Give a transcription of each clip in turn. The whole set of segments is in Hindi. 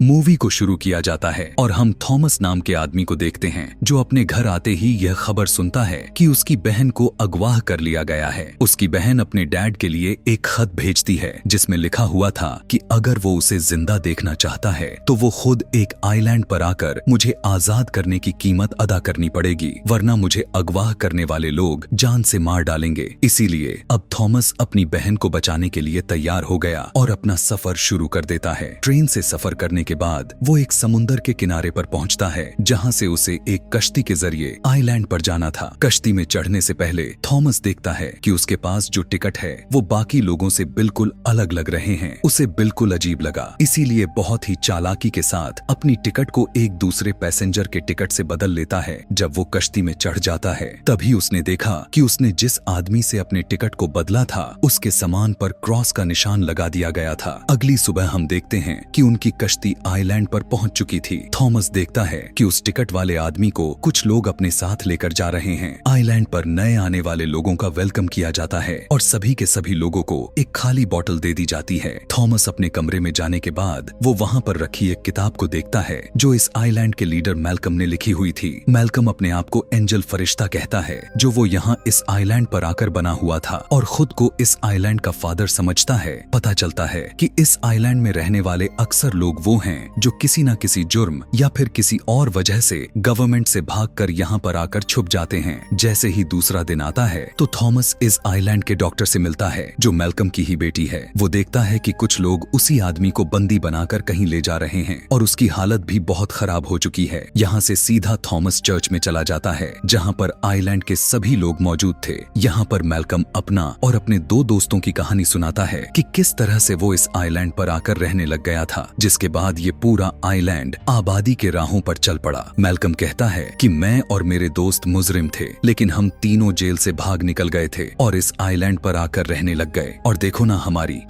मूवी को शुरू किया जाता है और हम थॉमस नाम के आदमी को देखते हैं जो अपने घर आते ही यह खबर सुनता है कि उसकी बहन को अगवा कर लिया गया है। उसकी बहन अपने डैड के लिए एक खत भेजती है जिसमें लिखा हुआ था कि अगर वो उसे जिंदा देखना चाहता है तो वो खुद एक आइलैंड पर आकर मुझे आजाद करने की कीमत अदा करनी पड़ेगी, वरना मुझे अगवा करने वाले लोग जान से मार डालेंगे। इसीलिए अब थॉमस अपनी बहन को बचाने के लिए तैयार हो गया और अपना सफर शुरू कर देता है। ट्रेन से सफर करने के बाद वो एक समुंदर के किनारे पर पहुंचता है जहां से उसे एक कश्ती के जरिए आइलैंड पर जाना था। कश्ती में चढ़ने से पहले थॉमस देखता है कि उसके पास जो टिकट है वो बाकी लोगों से बिल्कुल अलग लग रहे हैं। उसे बिल्कुल अजीब लगा, इसीलिए बहुत ही चालाकी के साथ अपनी टिकट को एक दूसरे पैसेंजर के टिकट से बदल लेता है। जब वो कश्ती में चढ़ जाता है तभी उसने देखा कि उसने जिस आदमी से अपने टिकट को बदला था उसके सामान पर क्रॉस का निशान लगा दिया गया था। अगली सुबह हम देखते हैं कि उनकी कश्ती आइलैंड पर पहुंच चुकी थी। थॉमस देखता है कि उस टिकट वाले आदमी को कुछ लोग अपने साथ लेकर जा रहे हैं। आइलैंड पर नए आने वाले लोगों का वेलकम किया जाता है और सभी के सभी लोगों को एक खाली बोतल दे दी जाती है। थॉमस अपने कमरे में जाने के बाद वो वहां पर रखी एक किताब को देखता है जो इस आइलैंड के लीडर मैल्कम ने लिखी हुई थी। मैल्कम अपने आप को एंजल फरिश्ता कहता है जो वो यहाँ इस आइलैंड पर आकर बना हुआ था और खुद को इस आइलैंड का फादर समझता है। पता चलता है कि इस आइलैंड में रहने वाले अक्सर लोग वो हैं जो किसी न किसी जुर्म या फिर किसी और वजह से गवर्नमेंट से भागकर यहाँ पर आकर छुप जाते हैं। जैसे ही दूसरा दिन आता है तो थॉमस इस आइलैंड के डॉक्टर से मिलता है जो मैल्कम की ही बेटी है। वो देखता है कि कुछ लोग उसी आदमी को बंदी बनाकर कहीं ले जा रहे हैं और उसकी हालत भी बहुत खराब हो चुकी है। यहाँ से सीधा थॉमस चर्च में चला जाता है जहाँ पर आइलैंड के सभी लोग मौजूद थे। यहाँ पर मैल्कम अपना और अपने दो दोस्तों की कहानी सुनाता है कि किस तरह से वो इस आइलैंड पर आकर रहने लग गया था, जिसके बाद ये पूरा आइलैंड आबादी के राहों पर चल पड़ा। मैल्कम कहता है कि मैं और मेरे दोस्त मुजरिम थे लेकिन हम तीनों जेल से भाग निकल गए थे और इस आइलैंड पर आकर रहने लग गए और देखो ना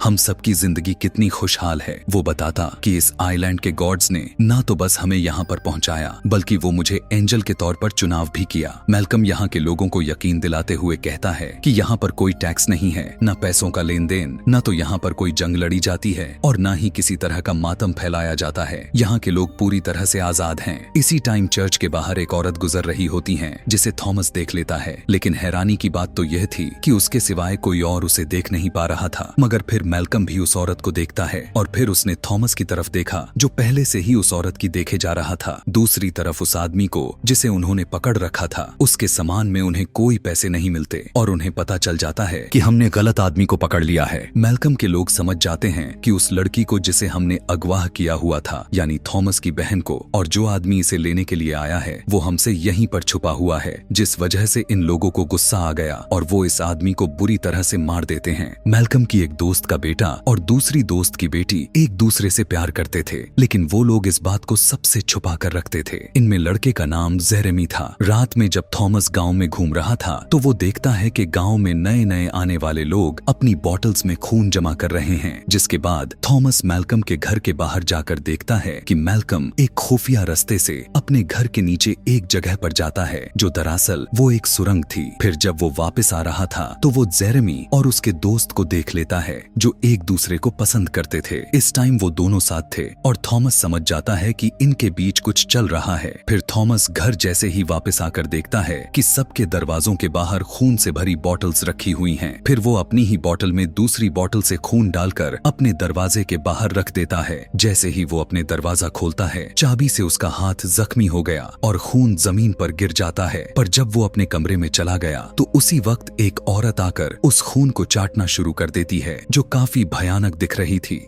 हम सबकी जिंदगी कितनी खुशहाल है। वो बताता कि इस आइलैंड के गॉड्स ने ना तो बस हमें यहाँ पर पहुँचाया बल्कि वो मुझे एंजल के तौर पर चुनाव भी किया। मैल्कम यहाँ के लोगों को यकीन दिलाते हुए कहता है कि यहाँ पर कोई टैक्स नहीं है, न पैसों का लेन देन, न तो यहाँ पर कोई जंग लड़ी जाती है और न ही किसी तरह का मातम फैलाया जाता है। यहाँ के लोग पूरी तरह से आजाद हैं। इसी टाइम चर्च के बाहर एक औरत गुजर रही होती है जिसे थॉमस देख लेता है, लेकिन हैरानी की बात तो यह थी कि उसके सिवाय कोई और उसे देख नहीं पा रहा था। मगर फिर मैल्कम भी उस औरत को देखता है और फिर उसने थॉमस की तरफ देखा जो पहले से ही उस औरत की देखे जा रहा था। दूसरी तरफ उस आदमी को जिसे उन्होंने पकड़ रखा था उसके सामान में उन्हें कोई पैसे नहीं मिलते और उन्हें पता चल जाता है कि हमने गलत आदमी को पकड़ लिया है। मैल्कम के लोग समझ जाते हैं कि उस लड़की को जिसे हमने अगवा किया हुआ था यानी थॉमस की बहन को और जो आदमी इसे लेने के लिए आया है वो हमसे यहीं पर छुपा हुआ है, जिस वजह से इन लोगों को गुस्सा आ गया और वो इस आदमी को बुरी तरह से मार देते हैं। मैल्कम की एक दोस्त का बेटा और दूसरी दोस्त की बेटी एक दूसरे से प्यार करते थे लेकिन वो लोग इस बात को सबसे छुपा कर रखते थे। इनमें लड़के का नाम जेरेमी था। रात में जब थॉमस गांव में घूम रहा था तो वो देखता है कि गांव में नए नए आने वाले लोग अपनी बॉटल्स में खून जमा कर रहे हैं, जिसके बाद थॉमस मैल्कम के घर के बाहर जाकर देखता है कि मैल्कम एक खुफिया रास्ते से अपने घर के नीचे एक जगह पर जाता है जो दरअसल वो एक सुरंग थी। फिर जब वो वापस आ रहा था तो वो जेरेमी और उसके दोस्त को देख लेता है जो एक दूसरे को पसंद करते थे। इस टाइम वो दोनों साथ थे और थॉमस समझ जाता है कि इनके बीच कुछ चल रहा है। फिर थॉमस घर जैसे ही वापस आकर देखता है कि सबके दरवाजों के बाहर खून से भरी बॉटल्स रखी हुई हैं। फिर वो अपनी ही बॉटल में दूसरी बॉटल से खून डालकर अपने दरवाजे के बाहर रख देता है। जैसे ही वो अपने दरवाजा खोलता है चाबी से उसका हाथ जख्मी हो गया और खून जमीन पर गिर जाता है। पर जब वो अपने कमरे में चला गया तो उसी वक्त एक औरत आकर उस खून को चाटना शुरू कर देती है जो काफी भयानक दिख रही थी।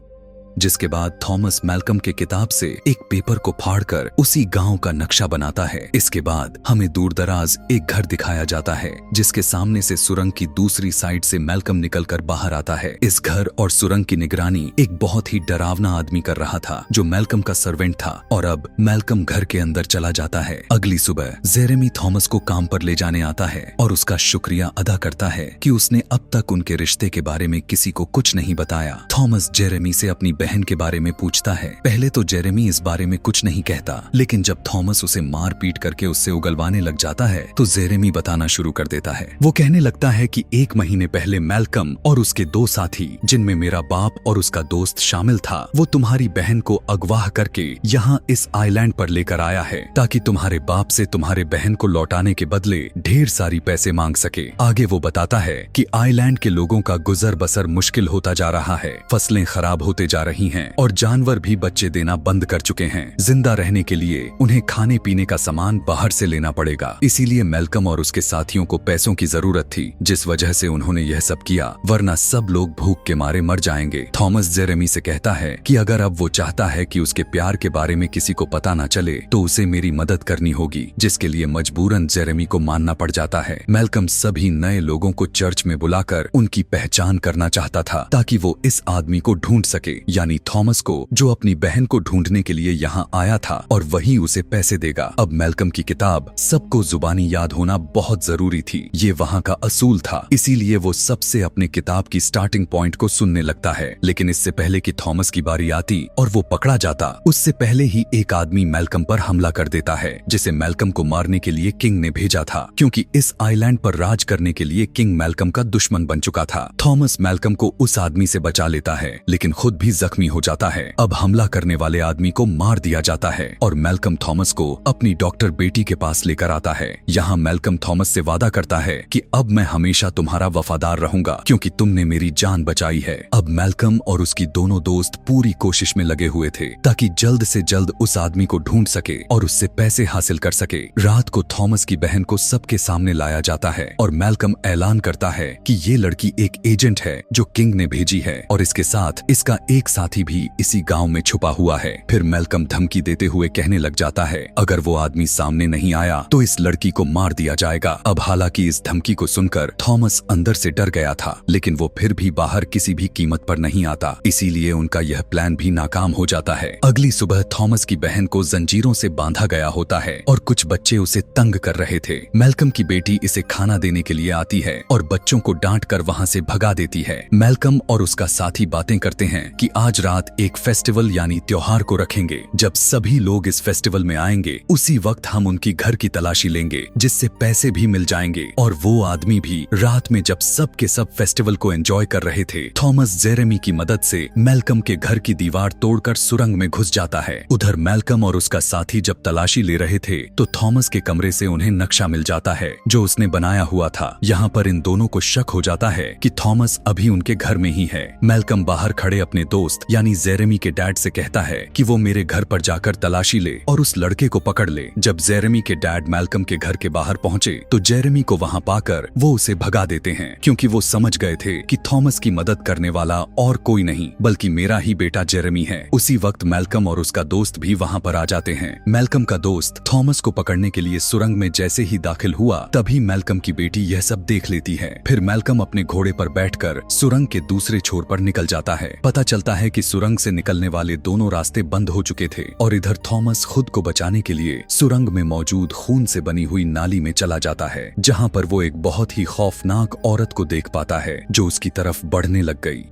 जिसके बाद थॉमस मैल्कम के किताब से एक पेपर को फाड़कर उसी गांव का नक्शा बनाता है। इसके बाद हमें दूर दराज एक घर दिखाया जाता है जिसके सामने से सुरंग की दूसरी साइड से मैल्कम निकलकर बाहर आता है। इस घर और सुरंग की निगरानी एक बहुत ही डरावना आदमी कर रहा था जो मैल्कम का सर्वेंट था और अब मैल्कम घर के अंदर चला जाता है। अगली सुबह जेरेमी थॉमस को काम पर ले जाने आता है और उसका शुक्रिया अदा करता है कि उसने अब तक उनके रिश्ते के बारे में किसी को कुछ नहीं बताया। थॉमस जेरेमी से अपनी बहन के बारे में पूछता है। पहले तो जेरेमी इस बारे में कुछ नहीं कहता, लेकिन जब थॉमस उसे मार पीट करके उससे उगलवाने लग जाता है तो जेरेमी बताना शुरू कर देता है। वो कहने लगता है कि 1 महीने पहले मैल्कम और उसके 2 साथी, जिनमें मेरा बाप और उसका दोस्त शामिल था, वो तुम्हारी बहन को अगवा करके यहाँ इस आइलैंड पर लेकर आया है ताकि तुम्हारे बाप से तुम्हारे बहन को लौटाने के बदले ढेर सारी पैसे मांग सके। आगे वो बताता है कि आइलैंड के लोगों का गुजर बसर मुश्किल होता जा रहा है, फसलें खराब होते जा रही हैं और जानवर भी बच्चे देना बंद कर चुके हैं। जिंदा रहने के लिए उन्हें खाने पीने का सामान बाहर से लेना पड़ेगा। इसीलिए मैल्कम और उसके साथियों को पैसों की जरूरत थी, जिस वजह से उन्होंने यह सब किया, वरना सब लोग भूख के मारे मर जाएंगे। थॉमस जेरेमी से कहता है कि अगर अब वो चाहता है कि उसके प्यार के बारे में किसी को पता न चले तो उसे मेरी मदद करनी होगी, जिसके लिए मजबूरन जेरेमी को मानना पड़ जाता है। मैल्कम सभी नए लोगों को चर्च में बुलाकर उनकी पहचान करना चाहता था ताकि वो इस आदमी को ढूंढ सके, यानी थॉमस को, जो अपनी बहन को ढूंढने के लिए यहाँ आया था, और वही उसे पैसे देगा। अब मैल्कम की किताब सबको जुबानी याद होना बहुत जरूरी थी, ये वहाँ का असूल था। इसीलिए वो सबसे अपने किताब की स्टार्टिंग पॉइंट को सुनने लगता है। लेकिन इससे पहले कि थॉमस की बारी आती और वो पकड़ा जाता, उससे पहले ही एक आदमी मैल्कम पर हमला कर देता है, जिसे मैल्कम को मारने के लिए किंग ने भेजा था, क्योंकि इस आइलैंड पर राज करने के लिए किंग मैल्कम का दुश्मन बन चुका था। थॉमस मैल्कम को उस आदमी से बचा लेता है, लेकिन खुद भी जख्मी हो जाता है। अब हमला करने वाले आदमी को मार दिया जाता है और मैल्कम थॉमस को अपनी डॉक्टर बेटी के पास लेकर आता है। यहाँ मैल्कम थॉमस से वादा करता है कि अब मैं हमेशा तुम्हारा वफादार रहूंगा, क्योंकि तुमने मेरी जान बचाई है। अब मैल्कम और उसकी दोनों दोस्त पूरी कोशिश में लगे हुए थे ताकि जल्द से जल्द उस आदमी को ढूंढ सके और उससे पैसे हासिल कर सके। रात को थॉमस की बहन को सबके सामने लाया जाता है और मैल्कम ऐलान करता है कि ये लड़की एक एजेंट है जो किंग ने भेजी है और इसके साथ इसका एक साथी भी इसी गांव में छुपा हुआ है। फिर मैल्कम धमकी देते हुए कहने लग जाता है, अगर वो आदमी सामने नहीं आया तो इस लड़की को मार दिया जाएगा। अब हालांकि इस धमकी को सुनकर थॉमस अंदर से डर गया था, लेकिन वो फिर भी बाहर किसी भी कीमत पर नहीं आता, इसीलिए उनका यह प्लान भी नाकाम हो जाता है। अगली सुबह थॉमस की बहन को जंजीरों से बांधा गया होता है और कुछ बच्चे उसे तंग कर रहे थे। मैल्कम की बेटी इसे खाना देने के लिए आती है और बच्चों को डांट कर वहाँ से भगा देती है। मैल्कम और उसका साथी बातें करते हैं कि आज रात एक फेस्टिवल यानी त्योहार को रखेंगे। जब सभी लोग इस फेस्टिवल में आएंगे उसी वक्त हम उनकी घर की तलाशी लेंगे, जिससे पैसे भी मिल जाएंगे और वो आदमी भी। रात में जब सब के सब फेस्टिवल को एंजॉय कर रहे थे, थॉमस जेरेमी की मदद से मैल्कम के घर की दीवार तोड़कर सुरंग में घुस जाता है। उधर मैल्कम और उसका साथी जब तलाशी ले रहे थे तो थॉमस के कमरे से उन्हें नक्शा मिल जाता है जो उसने बनाया हुआ था। यहाँ पर इन दोनों को शक हो जाता है कि थॉमस अभी उनके घर में ही है। मैल्कम बाहर खड़े अपने दोस्त यानी जेरेमी के डैड से कहता है कि वो मेरे घर पर जाकर तलाशी ले और उस लड़के को पकड़ ले। जब जेरेमी के डैड मैल्कम के घर के बाहर पहुंचे तो जेरेमी को वहां पाकर वो उसे भगा देते हैं, क्योंकि वो समझ गए थे कि थॉमस की मदद करने वाला और कोई नहीं बल्कि मेरा ही बेटा जेरेमी है। उसी वक्त मैल्कम और उसका दोस्त भी वहां पर आ जाते हैं। मैल्कम का दोस्त थॉमस को पकड़ने के लिए सुरंग में जैसे ही दाखिल हुआ तभी मैल्कम की बेटी यह सब देख लेती है। फिर मैल्कम अपने घोड़े पर बैठकर सुरंग के दूसरे छोर पर निकल जाता है। पता चलता है कि सुरंग से निकलने वाले दोनों रास्ते बंद हो चुके थे और इधर थॉमस खुद को बचाने के लिए सुरंग में मौजूद खून से बनी हुई नाली में चला जाता है, जहां पर वो एक बहुत ही खौफनाक औरत को देख पाता है जो उसकी तरफ बढ़ने लग गई।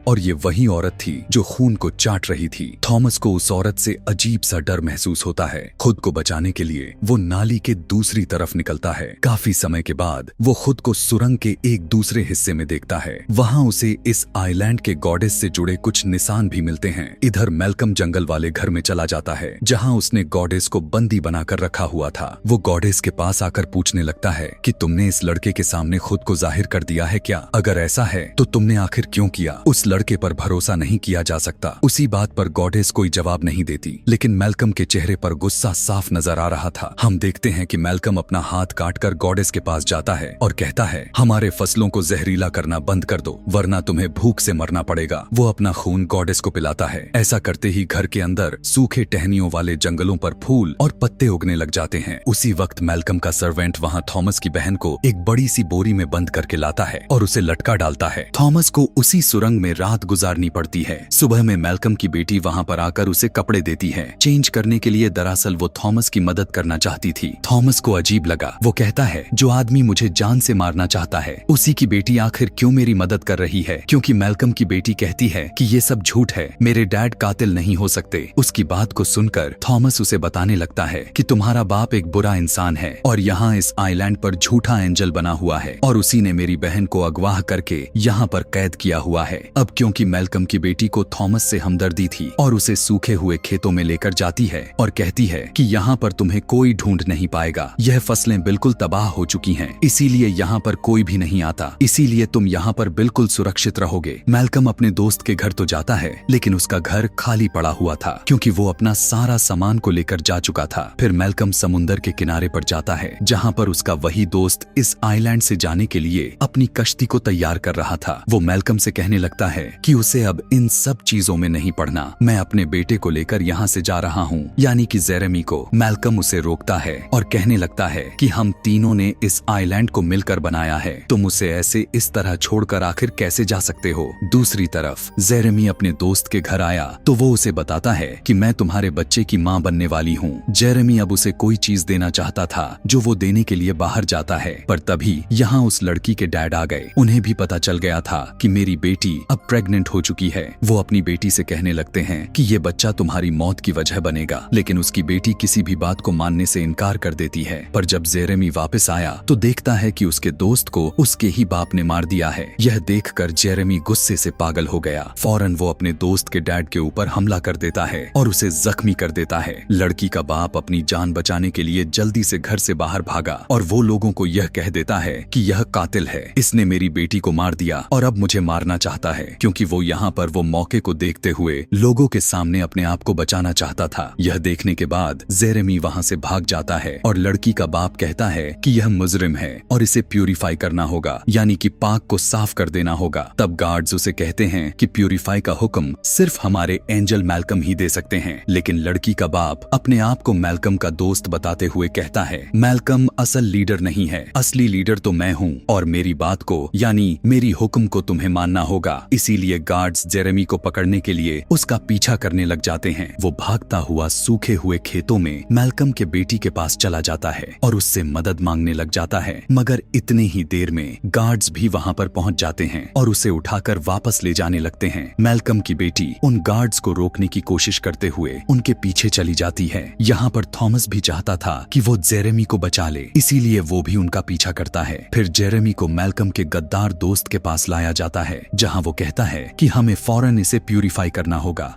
और ये वही औरत थी जो खून को चाट रही थी। थॉमस को उस औरत से अजीब सा डर महसूस होता है। खुद को बचाने के लिए वो नाली के दूसरी तरफ निकलता है। काफी समय के बाद वो खुद को सुरंग के एक दूसरे हिस्से में देखता है। वहाँ उसे इस आइलैंड के गॉडेस से जुड़े कुछ निशान भी मिलते हैं। इधर मैल्कम जंगल वाले घर में चला जाता है जहाँ उसने गॉडेस को बंदी बनाकर रखा हुआ था। वो गॉडेस के पास आकर पूछने लगता है कि तुमने इस लड़के के सामने खुद को जाहिर कर दिया है क्या? अगर ऐसा है तो तुमने आखिर क्यों किया? उस लड़के पर भरोसा नहीं किया जा सकता। उसी बात पर गॉडेस कोई जवाब नहीं देती, लेकिन मैल्कम के चेहरे पर गुस्सा साफ नजर आ रहा था। हम देखते हैं कि मैल्कम अपना हाथ काटकर गॉडेस के पास जाता है और कहता है, हमारे फसलों को जहरीला करना बंद कर दो वरना तुम्हें भूख से मरना पड़ेगा। वो अपना खून गॉडेस को पिलाता है। ऐसा करते ही घर के अंदर सूखे टहनियों वाले जंगलों पर फूल और पत्ते उगने लग जाते हैं। उसी वक्त मैल्कम का सर्वेंट वहाँ थॉमस की बहन को एक बड़ी सी बोरी में बंद करके लाता है और उसे लटका डालता है। थॉमस को उसी सुरंग में रात गुजारनी पड़ती है। सुबह में मैल्कम की बेटी वहाँ पर आकर उसे कपड़े देती है चेंज करने के लिए। दरअसल वो थॉमस की मदद करना चाहती थी। थॉमस को अजीब लगा। वो कहता है जो आदमी मुझे जान से मारना चाहता है उसी की बेटी आखिर क्यों मेरी मदद कर रही है? क्योंकि मैल्कम की बेटी कहती है कि ये सब झूठ है, मेरे डैड कातिल नहीं हो सकते। उसकी बात को सुनकर थॉमस उसे बताने लगता है कि तुम्हारा बाप एक बुरा इंसान है और यहाँ इस आइलैंड पर झूठा एंजल बना हुआ है और उसी ने मेरी बहन को अगवा करके यहाँ पर कैद किया हुआ है। अब क्योंकि मैल्कम की बेटी को थॉमस से हमदर्दी थी और उसे सूखे हुए खेतों में लेकर जाती है और कहती है कि यहाँ पर तुम्हें कोई ढूंढ नहीं पाएगा, यह फसलें बिल्कुल तबाह हो चुकी हैं, इसीलिए यहाँ पर कोई भी नहीं आता, इसीलिए तुम यहाँ पर बिल्कुल सुरक्षित रहोगे। मैल्कम अपने दोस्त के घर तो जाता है लेकिन उसका घर खाली पड़ा हुआ था क्योंकि वो अपना सारा सामान को लेकर जा चुका था। फिर मैल्कम समुंदर के किनारे पर जाता है जहाँ पर उसका वही दोस्त इस आइलैंड से जाने के लिए अपनी कश्ती को तैयार कर रहा था। वो मैल्कम से कहने लगता है कि उसे अब इन सब चीजों में नहीं पड़ना, मैं अपने बेटे को लेकर यहाँ से जा रहा हूँ, यानी कि जेरेमी को। मैल्कम उसे रोकता है और कहने लगता है कि हम तीनों ने इस आइलैंड को मिलकर बनाया है, तुम उसे ऐसे इस तरह छोड़कर आखिर कैसे जा सकते हो? दूसरी तरफ जेरेमी अपने दोस्त के घर आया तो वो उसे बताता है कि मैं तुम्हारे बच्चे की माँ बनने वाली हूँ। जेरेमी अब उसे कोई चीज देना चाहता था जो वो देने के लिए बाहर जाता है, पर तभी यहाँ उस लड़की के डैड आ गए। उन्हें भी पता चल गया था कि मेरी बेटी अब प्रेग्नेंट हो चुकी है। वो अपनी बेटी से कहने लगते हैं कि ये बच्चा तुम्हारी मौत की वजह बनेगा, लेकिन उसकी बेटी किसी भी बात को मानने से इनकार कर देती है। पर जब जेरेमी वापस आया तो देखता है कि उसके दोस्त को उसके ही बाप ने मार दिया है। यह देखकर जेरेमी गुस्से से पागल हो गया। फौरन वो अपने दोस्त के डैड के ऊपर हमला कर देता है और उसे जख्मी कर देता है। लड़की का बाप अपनी जान बचाने के लिए जल्दी से घर से बाहर भागा और वो लोगों को यह कह देता है कि यह कातिल है, इसने मेरी बेटी को मार दिया और अब मुझे मारना चाहता है, क्योंकि वो यहाँ पर वो मौके को देखते हुए लोगों के सामने अपने आप को बचाना चाहता था। यह देखने के बाद जेरेमी वहाँ से भाग जाता है और लड़की का बाप कहता है कि यह मुजरिम है और इसे प्यूरिफाई करना होगा, यानी कि पाक को साफ कर देना होगा। तब गार्ड्स उसे कहते हैं कि प्यूरिफाई का हुक्म सिर्फ हमारे एंजल मैल्कम ही दे सकते हैं, लेकिन लड़की का बाप अपने आप को मैल्कम का दोस्त बताते हुए कहता है मैल्कम असल लीडर नहीं है, असली लीडर तो मैं हूँ और मेरी बात को यानी मेरी हुक्म को तुम्हें मानना होगा। इसीलिए गार्ड्स जेरेमी को पकड़ने के लिए उसका पीछा करने लग जाते हैं। वो भागता हुआ सूखे हुए खेतों में मैल्कम के बेटी के पास चला जाता है और उससे मदद मांगने लग जाता है, मगर इतने ही देर में गार्ड्स भी वहाँ पर पहुँच जाते हैं और उसे उठाकर वापस ले जाने लगते हैं। मैल्कम की बेटी उन गार्ड्स को रोकने की कोशिश करते हुए उनके पीछे चली जाती है। यहाँ पर थॉमस भी चाहता था कि वो जेरेमी को बचा ले, इसीलिए वो भी उनका पीछा करता है। फिर जेरेमी को मैल्कम के गद्दार दोस्त के पास लाया जाता है जहाँ वो कहता है कि हमें फौरन इसे प्यूरिफाई करना होगा।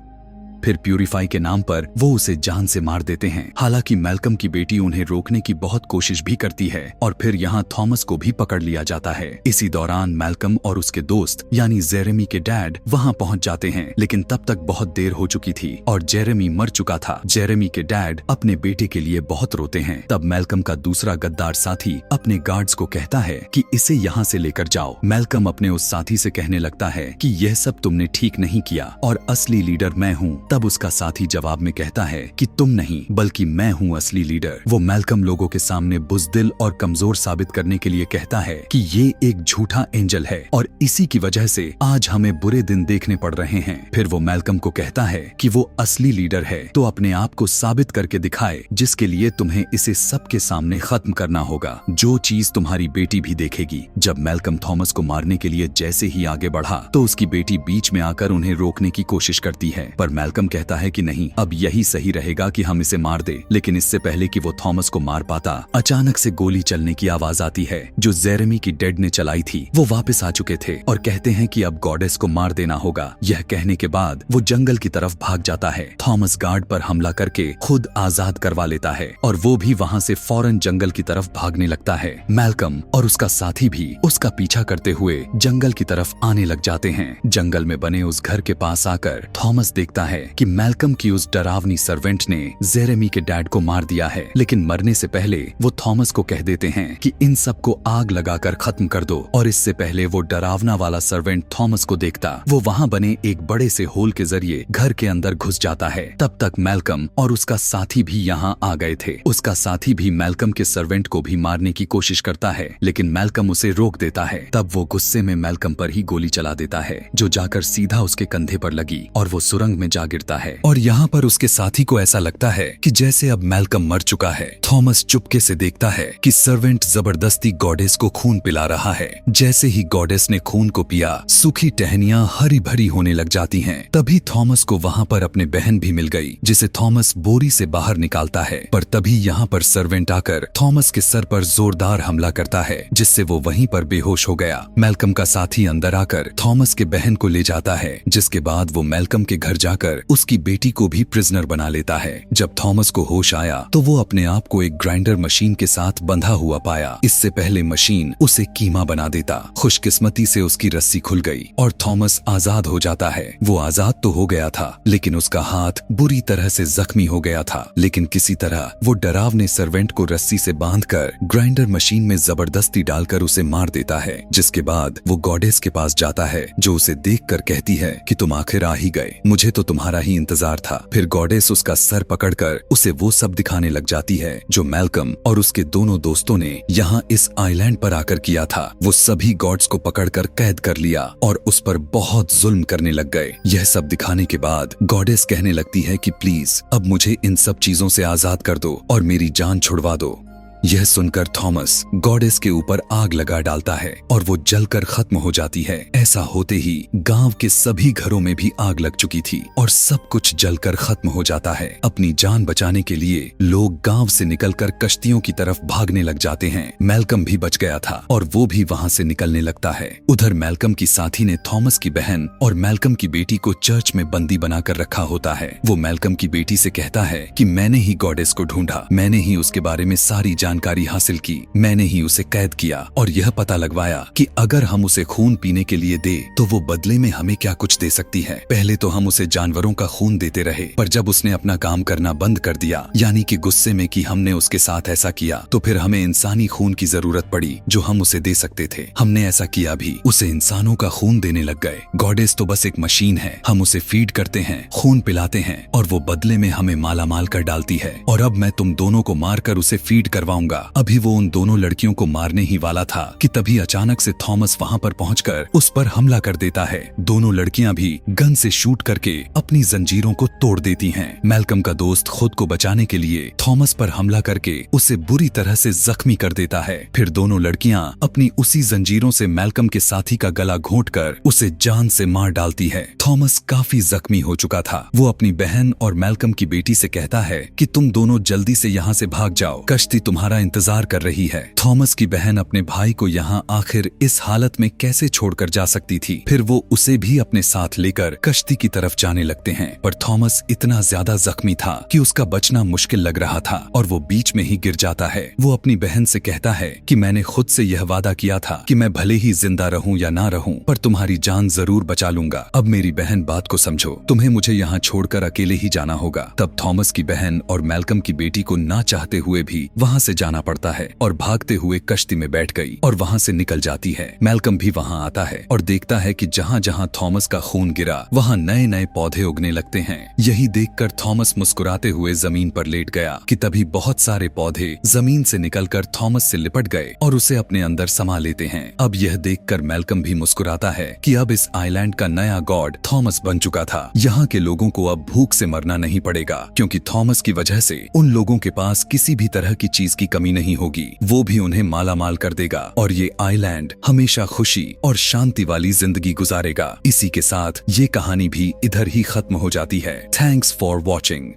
फिर प्यूरिफाई के नाम पर वो उसे जान से मार देते हैं। हालांकि मैल्कम की बेटी उन्हें रोकने की बहुत कोशिश भी करती है और फिर यहाँ थॉमस को भी पकड़ लिया जाता है। इसी दौरान मैल्कम और उसके दोस्त यानी जेरेमी के डैड वहाँ पहुँच जाते हैं, लेकिन तब तक बहुत देर हो चुकी थी और जेरेमी मर चुका था। जेरेमी के डैड अपने बेटे के लिए बहुत रोते हैं। तब मैल्कम का दूसरा गद्दार साथी अपने गार्ड्स को कहता है कि इसे यहाँ से लेकर जाओ। मैल्कम अपने उस साथी से कहने लगता है कि यह सब तुमने ठीक नहीं किया और असली लीडर मैं हूँ। तब उसका साथी जवाब में कहता है कि तुम नहीं बल्कि मैं हूँ असली लीडर। वो मैल्कम लोगों के सामने बुज़दिल और कमजोर साबित करने के लिए कहता है कि ये एक झूठा एंजल है और इसी की वजह से आज हमें बुरे दिन देखने पड़ रहे हैं। फिर वो मैल्कम को कहता है कि वो असली लीडर है तो अपने आप को साबित करके दिखाए, जिसके लिए तुम्हें इसे सबके सामने खत्म करना होगा, जो चीज तुम्हारी बेटी भी देखेगी। जब मैल्कम थॉमस को मारने के लिए जैसे ही आगे बढ़ा तो उसकी बेटी बीच में आकर उन्हें रोकने की कोशिश करती है, पर मैल्कम कहता है कि नहीं, अब यही सही रहेगा कि हम इसे मार दे। लेकिन इससे पहले कि वो थॉमस को मार पाता, अचानक से गोली चलने की आवाज आती है जो जेरेमी की डैड ने चलाई थी। वो वापस आ चुके थे और कहते हैं कि अब गॉडेस को मार देना होगा। यह कहने के बाद वो जंगल की तरफ भाग जाता है। थॉमस गार्ड पर हमला करके खुद आजाद करवा लेता है और वो भी वहाँ से फौरन जंगल की तरफ भागने लगता है। मैल्कम और उसका साथी भी उसका पीछा करते हुए जंगल की तरफ आने लग जाते हैं। जंगल में बने उस घर के पास आकर थॉमस देखता है कि मैल्कम की उस डरावनी सर्वेंट ने जेरेमी के डैड को मार दिया है, लेकिन मरने से पहले वो थॉमस को कह देते हैं कि इन सबको आग लगाकर खत्म कर दो। और इससे पहले वो डरावना वाला सर्वेंट थॉमस को देखता, वो वहां बने एक बड़े से होल के जरिए घर के अंदर घुस जाता है। तब तक मैल्कम और उसका साथी भी यहाँ आ गए थे। उसका साथी भी मैल्कम के सर्वेंट को भी मारने की कोशिश करता है, लेकिन मैल्कम उसे रोक देता है। तब वो गुस्से में मैल्कम पर ही गोली चला देता है, जो जाकर सीधा उसके कंधे पर लगी और वो सुरंग में जा गिरता है। और यहाँ पर उसके साथी को ऐसा लगता है कि जैसे अब मैल्कम मर चुका है। थॉमस चुपके से देखता है कि सर्वेंट जबरदस्ती गॉडेस को खून पिला रहा है। जैसे ही गॉडेस ने खून को पिया, सूखी टहनियां हरी भरी होने लग जाती हैं। तभी थॉमस को वहां पर अपने बहन भी मिल गई, जिसे थॉमस बोरी से बाहर निकालता है। पर तभी यहाँ पर सर्वेंट आकर थॉमस के सर पर जोरदार हमला करता है, जिससे वो वहीं पर बेहोश हो गया। मैल्कम का साथी अंदर आकर थॉमस के बहन को ले जाता है, जिसके बाद वो मैल्कम के घर जाकर उसकी बेटी को भी प्रिजनर बना लेता है। जब थॉमस को होश आया तो वो अपने आप को एक ग्राइंडर मशीन के साथ बंधा हुआ पाया। इससे पहले मशीन उसे कीमा बना देता। खुशकिस्मती से उसकी रस्सी खुल गई और थॉमस आजाद हो जाता है। वो आजाद तो हो गया था, लेकिन उसका हाथ बुरी तरह से जख्मी हो गया था। लेकिन किसी तरह वो डरावने सर्वेंट को रस्सी से बांधकर ग्राइंडर मशीन में जबरदस्ती डालकर उसे मार देता है। जिसके बाद वो गॉडेस के पास जाता है, जो उसे देखकर कहती है कि तुम आखिर आ ही गए, मुझे तो तुम्हारा ही इंतजार था। फिर गॉडेस उसका सर पकड़कर उसे वो सब दिखाने लग जाती है जो मैल्कम और उसके दोनों दोस्तों ने यहाँ इस आइलैंड पर आकर किया था। वो सभी गॉड्स को पकड़कर कैद कर लिया और उस पर बहुत जुल्म करने लग गए। यह सब दिखाने के बाद गॉडेस कहने लगती है कि प्लीज अब मुझे इन सब चीजों से आजाद कर दो और मेरी जान छुड़वा दो। यह सुनकर थॉमस गॉडेस के ऊपर आग लगा डालता है और वो जलकर खत्म हो जाती है। ऐसा होते ही गांव के सभी घरों में भी आग लग चुकी थी और सब कुछ जलकर खत्म हो जाता है। अपनी जान बचाने के लिए लोग गांव से निकलकर कश्तियों की तरफ भागने लग जाते हैं। मैल्कम भी बच गया था और वो भी वहां से निकलने लगता है। उधर मैल्कम की साथी ने थॉमस की बहन और मैल्कम की बेटी को चर्च में बंदी बनाकर रखा होता है। वो मैल्कम की बेटी से कहता है कि मैंने ही गॉडेस को ढूंढा, मैंने ही उसके बारे में सारी जानकारी हासिल की, मैंने ही उसे कैद किया और यह पता लगवाया कि अगर हम उसे खून पीने के लिए दे तो वो बदले में हमें क्या कुछ दे सकती है। पहले तो हम उसे जानवरों का खून देते रहे, पर जब उसने अपना काम करना बंद कर दिया, यानी कि गुस्से में कि हमने उसके साथ ऐसा किया, तो फिर हमें इंसानी खून की जरूरत पड़ी जो हम उसे दे सकते थे। हमने ऐसा किया भी, उसे इंसानों का खून देने लग गए। गॉडेस तो बस एक मशीन है, हम उसे फीड करते हैं, खून पिलाते हैं और वो बदले में हमें मालामाल कर डालती है। और अब मैं तुम दोनों को मारकर उसे फीड करवाऊंगा। अभी वो उन दोनों लड़कियों को मारने ही वाला था कि तभी अचानक से थॉमस वहां पर पहुंचकर उस पर हमला कर देता है। दोनों लड़कियां भी गन से शूट करके अपनी जंजीरों को तोड़ देती हैं। मैल्कम का दोस्त खुद को बचाने के लिए थॉमस पर हमला करके उसे बुरी तरह से जख्मी कर देता है। फिर दोनों लड़कियां अपनी उसी जंजीरों से मैल्कम के साथी का गला घोंटकर उसे जान से मार डालती है। थॉमस काफी जख्मी हो चुका था। वो अपनी बहन और मैल्कम की बेटी से कहता है कि तुम दोनों जल्दी से यहाँ से भाग जाओ, कश्ती तुम्हारा इंतजार कर रही है। थॉमस की बहन अपने भाई को यहाँ आखिर इस हालत में कैसे छोड़कर जा सकती थी। फिर वो उसे भी अपने साथ लेकर कश्ती की तरफ जाने लगते हैं, पर थॉमस इतना ज्यादा जख्मी था कि उसका बचना मुश्किल लग रहा था और वो बीच में ही गिर जाता है। वो अपनी बहन से कहता है कि मैंने खुद से यह वादा किया था कि मैं भले ही जिंदा रहूं या ना रहूं, पर तुम्हारी जान जरूर बचा लूंगा। अब मेरी बहन बात को समझो, तुम्हें मुझे यहाँ छोड़कर अकेले ही जाना होगा। तब थॉमस की बहन और मैल्कम की बेटी को ना चाहते हुए भी वहाँ से जाना पड़ता है और भागते हुए कश्ती में बैठ गई और वहाँ से निकल जाती है। मैल्कम भी वहाँ आता है और देखता है कि जहाँ जहाँ थॉमस का खून गिरा वहाँ नए नए पौधे उगने लगते हैं। यही देखकर थॉमस मुस्कुराते हुए जमीन पर लेट गया कि तभी बहुत सारे पौधे जमीन से निकलकर थॉमस से लिपट गए और उसे अपने अंदर समा लेते हैं। अब यह देखकर मैल्कम भी मुस्कुराता है कि अब इस आइलैंड का नया गॉड थॉमस बन चुका था। यहाँ के लोगों को अब भूख से मरना नहीं पड़ेगा, क्योंकि थॉमस की वजह से उन लोगों के पास किसी भी तरह की चीज की कमी नहीं होगी। वो भी उन्हें मालामाल कर देगा और ये आइलैंड हमेशा खुशी और शांति वाली जिंदगी गुजारेगा। इसी के साथ ये कहानी भी इधर ही खत्म हो जाती है। Thanks for watching.